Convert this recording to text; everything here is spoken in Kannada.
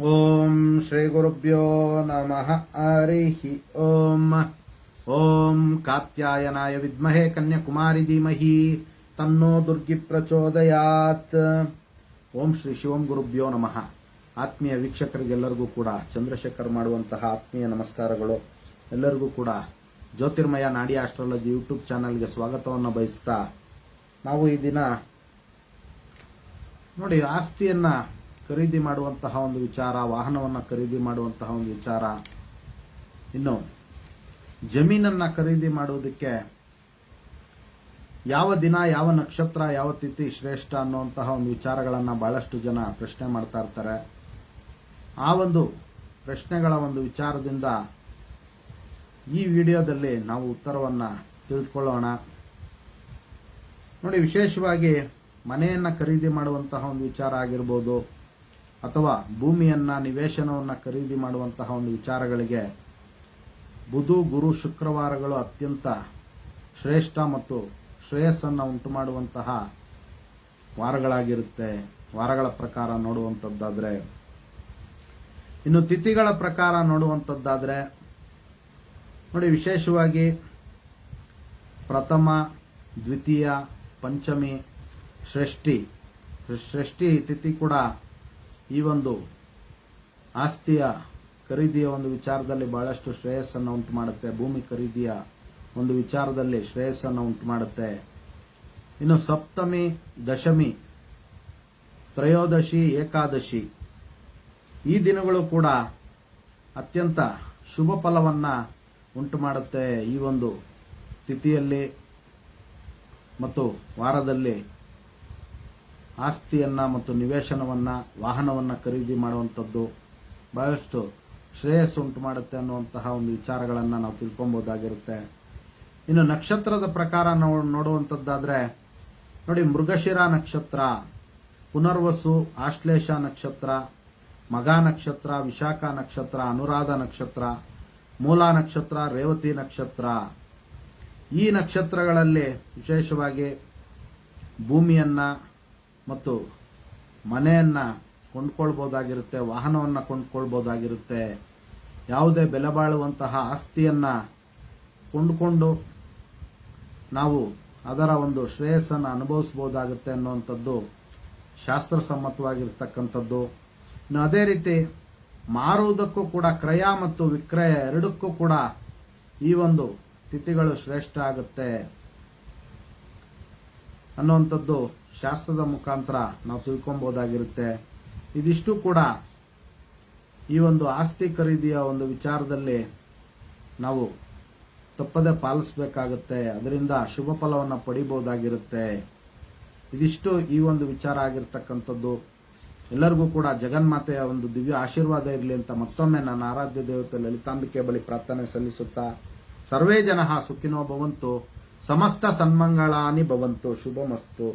ಓಂ ಶ್ರೀ ಗುರುಭ್ಯೋ ನಮಃ ಹರಿಃ ಓಂ. ಓಂ ಕಾತ್ಯಾಯನಾಯ ವಿದ್ಮಹೇ ಕನ್ಯಾಕುಮಾರಿ ಧೀಮಹಿ ತನ್ನೋ ದುರ್ಗಿ ಪ್ರಚೋದಯಾತ್. ಓಂ ಶ್ರೀ ಶಿವಂ ಗುರುಭ್ಯೋ ನಮಃ. ಆತ್ಮೀಯ ವೀಕ್ಷಕರಿಗೆಲ್ಲರಿಗೂ ಕೂಡ ಚಂದ್ರಶೇಖರ್ ಮಾಡುವಂತಹ ಆತ್ಮೀಯ ನಮಸ್ಕಾರಗಳು. ಎಲ್ಲರಿಗೂ ಕೂಡ ಜ್ಯೋತಿರ್ಮಯ ನಾಡಿ ಆಸ್ಟ್ರಾಲಜಿ ಯೂಟ್ಯೂಬ್ ಚಾನಲ್ಗೆ ಸ್ವಾಗತವನ್ನು ಬಯಸ್ತಾ, ನಾವು ಈ ದಿನ ನೋಡಿ ಆಸ್ತಿಯನ್ನ ಖರೀದಿ ಮಾಡುವಂತಹ ಒಂದು ವಿಚಾರ, ವಾಹನವನ್ನು ಖರೀದಿ ಮಾಡುವಂತಹ ಒಂದು ವಿಚಾರ, ಇನ್ನು ಜಮೀನನ್ನ ಖರೀದಿ ಮಾಡುವುದಕ್ಕೆ ಯಾವ ದಿನ, ಯಾವ ನಕ್ಷತ್ರ, ಯಾವ ತಿಥಿ ಶ್ರೇಷ್ಠ ಅನ್ನುವಂತಹ ಒಂದು ವಿಚಾರಗಳನ್ನು ಬಹಳಷ್ಟು ಜನ ಪ್ರಶ್ನೆ ಮಾಡ್ತಾ ಇರ್ತಾರೆ. ಆ ಒಂದು ಪ್ರಶ್ನೆಗಳ ಒಂದು ವಿಚಾರದಿಂದ ಈ ವಿಡಿಯೋದಲ್ಲಿ ನಾವು ಉತ್ತರವನ್ನ ತಿಳಿದುಕೊಳ್ಳೋಣ. ನೋಡಿ, ವಿಶೇಷವಾಗಿ ಮನೆಯನ್ನ ಖರೀದಿ ಮಾಡುವಂತಹ ಒಂದು ವಿಚಾರ ಆಗಿರ್ಬೋದು, ಅಥವಾ ಭೂಮಿಯನ್ನ, ನಿವೇಶನವನ್ನ ಖರೀದಿ ಮಾಡುವಂತಹ ಒಂದು ವಿಚಾರಗಳಿಗೆ ಬುಧ, ಗುರು, ಶುಕ್ರವಾರಗಳು ಅತ್ಯಂತ ಶ್ರೇಷ್ಠ ಮತ್ತು ಶ್ರೇಯಸ್ಸನ್ನು ಉಂಟು ಮಾಡುವಂತಹ ವಾರಗಳಾಗಿರುತ್ತೆ. ವಾರಗಳ ಪ್ರಕಾರ ನೋಡುವಂಥದ್ದಾದ್ರೆ, ಇನ್ನು ತಿಥಿಗಳ ಪ್ರಕಾರ ನೋಡುವಂಥದ್ದಾದ್ರೆ ನೋಡಿ, ವಿಶೇಷವಾಗಿ ಪ್ರಥಮ, ದ್ವಿತೀಯ, ಪಂಚಮಿ, ಷಷ್ಠಿ ತಿಥಿ ಕೂಡ ಈ ಒಂದು ಆಸ್ತಿಯ ಖರೀದಿಯ ಒಂದು ವಿಚಾರದಲ್ಲಿ ಬಹಳಷ್ಟು ಶ್ರೇಯಸ್ಸನ್ನು ಉಂಟು ಮಾಡುತ್ತೆ. ಭೂಮಿ ಖರೀದಿಯ ಒಂದು ವಿಚಾರದಲ್ಲಿ ಶ್ರೇಯಸ್ಸನ್ನು ಉಂಟು ಮಾಡುತ್ತೆ. ಇನ್ನು ಸಪ್ತಮಿ, ದಶಮಿ, ತ್ರಯೋದಶಿ, ಏಕಾದಶಿ ಈ ದಿನಗಳು ಕೂಡ ಅತ್ಯಂತ ಶುಭ ಫಲವನ್ನ ಉಂಟು ಮಾಡುತ್ತೆ. ಈ ಒಂದು ತಿಥಿಯಲ್ಲಿ ಮತ್ತು ವಾರದಲ್ಲಿ ಆಸ್ತಿಯನ್ನ ಮತ್ತು ನಿವೇಶನವನ್ನ, ವಾಹನವನ್ನ ಖರೀದಿ ಮಾಡುವಂಥದ್ದು ಬಹಳಷ್ಟು ಶ್ರೇಯಸ್ಸು ಉಂಟು ಮಾಡುತ್ತೆ ಅನ್ನುವಂತಹ ಒಂದು ವಿಚಾರಗಳನ್ನ ನಾವು ತಿಳ್ಕೊಬಹುದಾಗಿರುತ್ತೆ. ಇನ್ನು ನಕ್ಷತ್ರದ ಪ್ರಕಾರ ನೋಡುವಂಥದ್ದಾದ್ರೆ ನೋಡಿ, ಮೃಗಶಿರ ನಕ್ಷತ್ರ, ಪುನರ್ವಸು, ಆಶ್ಲೇಷ ನಕ್ಷತ್ರ, ಮಘ ನಕ್ಷತ್ರ, ವಿಶಾಖ ನಕ್ಷತ್ರ, ಅನುರಾಧ ನಕ್ಷತ್ರ, ಮೂಲ ನಕ್ಷತ್ರ, ರೇವತಿ ನಕ್ಷತ್ರ ಈ ನಕ್ಷತ್ರಗಳಲ್ಲಿ ವಿಶೇಷವಾಗಿ ಭೂಮಿಯನ್ನ ಮತ್ತು ಮನೆಯನ್ನ ಕೊಂಡ್ಕೊಳ್ಬಹುದಾಗಿರುತ್ತೆ, ವಾಹನವನ್ನ ಕೊಂಡ್ಕೊಳ್ಬಹುದಾಗಿರುತ್ತೆ. ಯಾವುದೇ ಬೆಲೆ ಬಾಳುವಂತಹ ಆಸ್ತಿಯನ್ನ ಕೊಂಡುಕೊಂಡು ನಾವು ಅದರ ಒಂದು ಶ್ರೇಯಸ್ಸನ್ನು ಅನುಭವಿಸಬಹುದಾಗುತ್ತೆ ಅನ್ನುವಂಥದ್ದು ಶಾಸ್ತ್ರಸಮ್ಮತವಾಗಿರ್ತಕ್ಕಂಥದ್ದು. ಇನ್ನು ಅದೇ ರೀತಿ ಮಾರುವುದಕ್ಕೂ ಕೂಡ, ಕ್ರಯ ಮತ್ತು ವಿಕ್ರಯ ಎರಡಕ್ಕೂ ಕೂಡ ಈ ಒಂದು ತಿಥಿಗಳು ಶ್ರೇಷ್ಠ ಆಗುತ್ತೆ ಅನ್ನುವಂಥದ್ದು ಶಾಸ್ತ್ರದ ಮುಖಾಂತರ ನಾವು ತಿಳ್ಕೊಬಹುದಾಗಿರುತ್ತೆ. ಇದಿಷ್ಟು ಕೂಡ ಈ ಒಂದು ಆಸ್ತಿ ಖರೀದಿಯ ಒಂದು ವಿಚಾರದಲ್ಲಿ ನಾವು ತಪ್ಪದೆ ಪಾಲಿಸಬೇಕಾಗುತ್ತೆ. ಅದರಿಂದ ಶುಭ ಫಲವನ್ನು ಪಡಿಬಹುದಾಗಿರುತ್ತೆ. ಇದಿಷ್ಟು ಈ ಒಂದು ವಿಚಾರ ಆಗಿರ್ತಕ್ಕಂಥದ್ದು. ಎಲ್ಲರಿಗೂ ಕೂಡ ಜಗನ್ಮಾತೆಯ ಒಂದು ದಿವ್ಯ ಆಶೀರ್ವಾದ ಇರಲಿ ಅಂತ ಮತ್ತೊಮ್ಮೆ ನನ್ನ ಆರಾಧ್ಯ ದೇವತೆ ಲಲಿತಾಂಬಿಕೆ ಬಳಿ ಪ್ರಾರ್ಥನೆ ಸಲ್ಲಿಸುತ್ತಾ, ಸರ್ವೇ ಜನಃ ಸುಖಿನೋ ಭವಂತು, ಸಮಸ್ತ ಸನ್ಮಂಗಳಾನಿ ಭವಂತು, ಶುಭಮಸ್ತು.